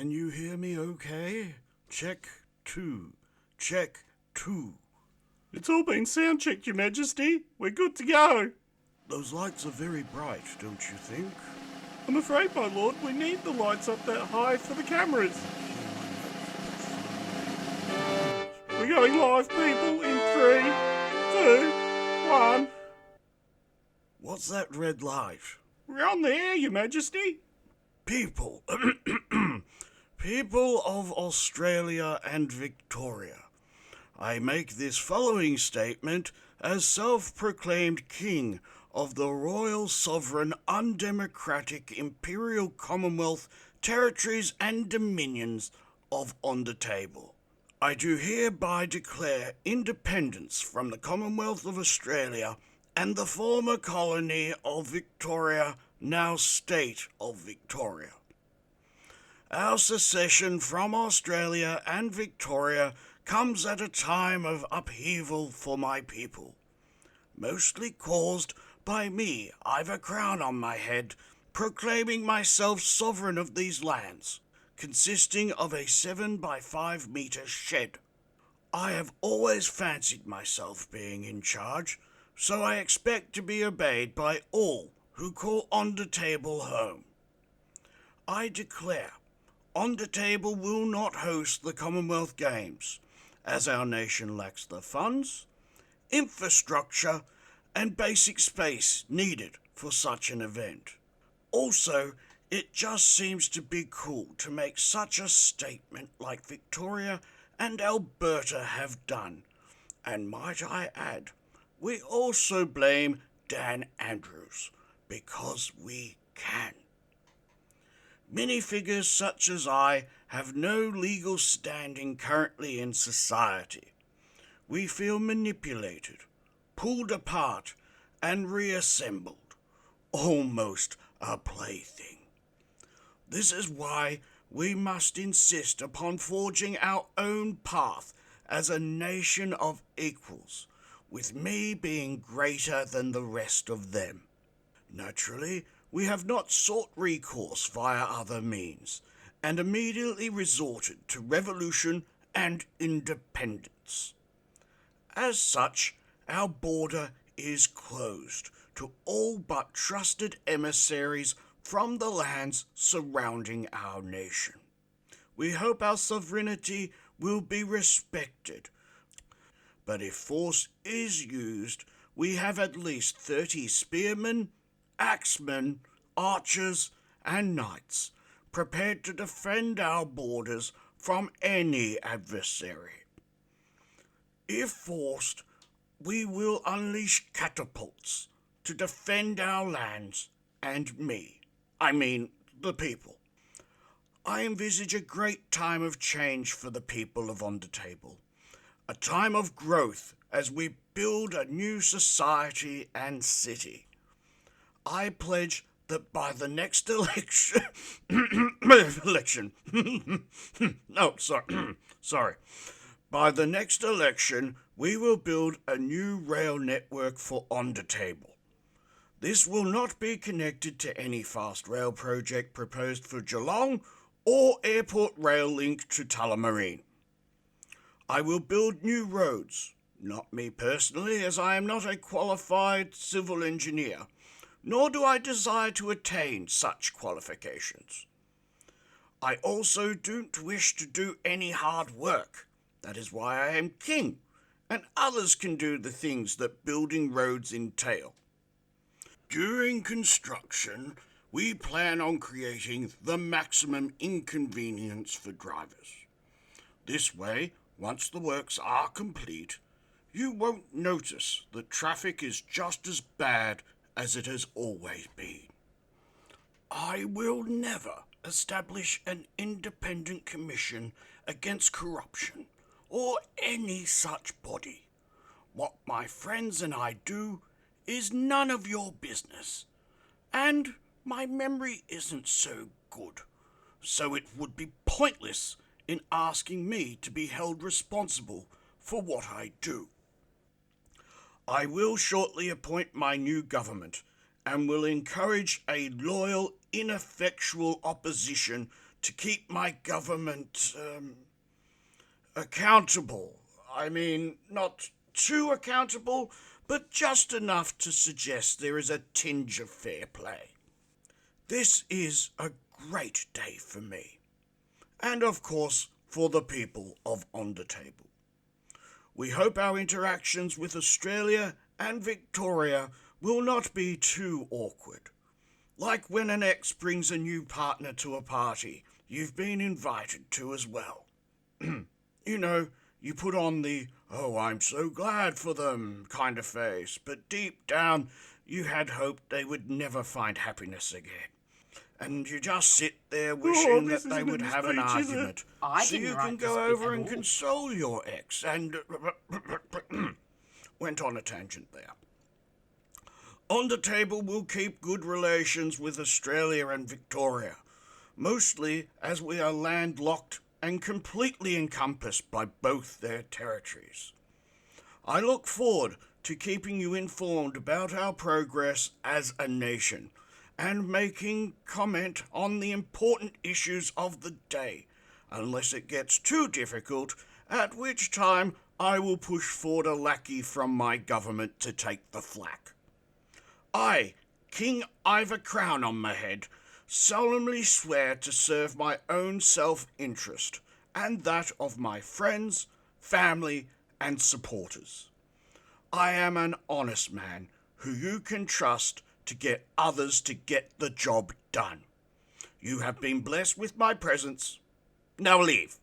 Can you hear me okay? Check 2. Check 2. It's all been sound-checked, Your Majesty. We're good to go. Those lights are very bright, don't you think? I'm afraid, my lord, we need the lights up that high for the cameras. We're going live, people, in 3, 2, 1. What's that red light? We're on the air, Your Majesty. People. People of Australia and Victoria. I make this following statement as self-proclaimed King of the Royal Sovereign Undemocratic Imperial Commonwealth Territories and Dominions of Ondatable. I do hereby declare independence from the Commonwealth of Australia and the former colony of Victoria, now State of Victoria. Our secession from Australia and Victoria comes at a time of upheaval for my people, mostly caused by me. I've a crown on my head, proclaiming myself sovereign of these lands, consisting of a 7 by 5 metre shed. I have always fancied myself being in charge, so I expect to be obeyed by all who call Ondatable home. I declare Ondatable will not host the Commonwealth Games, as our nation lacks the funds, infrastructure, and basic space needed for such an event. Also, it just seems to be cool to make such a statement like Victoria and Alberta have done. And might I add, we also blame Dan Andrews, because we can. Minifigures such as I have no legal standing currently in society. We feel manipulated, pulled apart, and reassembled, almost a plaything. This is why we must insist upon forging our own path as a nation of equals, with me being greater than the rest of them. Naturally, we have not sought recourse via other means, and immediately resorted to revolution and independence. As such, our border is closed to all but trusted emissaries from the lands surrounding our nation. We hope our sovereignty will be respected, but if force is used, we have at least 30 spearmen, axemen, archers, and knights prepared to defend our borders from any adversary. If forced, we will unleash catapults to defend our lands and the people. I envisage a great time of change for the people of Ondatable, a time of growth as we build a new society and city. I pledge that by the next election, by the next election, we will build a new rail network for Ondatable. This will not be connected to any fast rail project proposed for Geelong or airport rail link to Tullamarine. I will build new roads, not me personally, as I am not a qualified civil engineer, nor do I desire to attain such qualifications. I also don't wish to do any hard work. That is why I am king, and others can do the things that building roads entail. During construction, we plan on creating the maximum inconvenience for drivers. This way, once the works are complete, you won't notice that traffic is just as bad as it has always been. I will never establish an independent commission against corruption or any such body. What my friends and I do is none of your business, and my memory isn't so good, so it would be pointless in asking me to be held responsible for what I do. I will shortly appoint my new government and will encourage a loyal, ineffectual opposition to keep my government accountable. I mean, not too accountable, but just enough to suggest there is a tinge of fair play. This is a great day for me, and of course for the people of Ondatable. We hope our interactions with Australia and Victoria will not be too awkward. Like when an ex brings a new partner to a party you've been invited to as well. You know, you put on the, oh, I'm so glad for them kind of face, but deep down you had hoped they would never find happiness again. And you just sit there wishing that they would have an argument, so you can go over and console your ex, and went on a tangent there. Ondatable will keep good relations with Australia and Victoria, mostly as we are landlocked and completely encompassed by both their territories. I look forward to keeping you informed about our progress as a nation, and making comment on the important issues of the day, unless it gets too difficult, at which time I will push forward a lackey from my government to take the flak. I, King I've a crown on my head, solemnly swear to serve my own self-interest, and that of my friends, family, and supporters. I am an honest man who you can trust to get others to get the job done. You have been blessed with my presence. Now leave.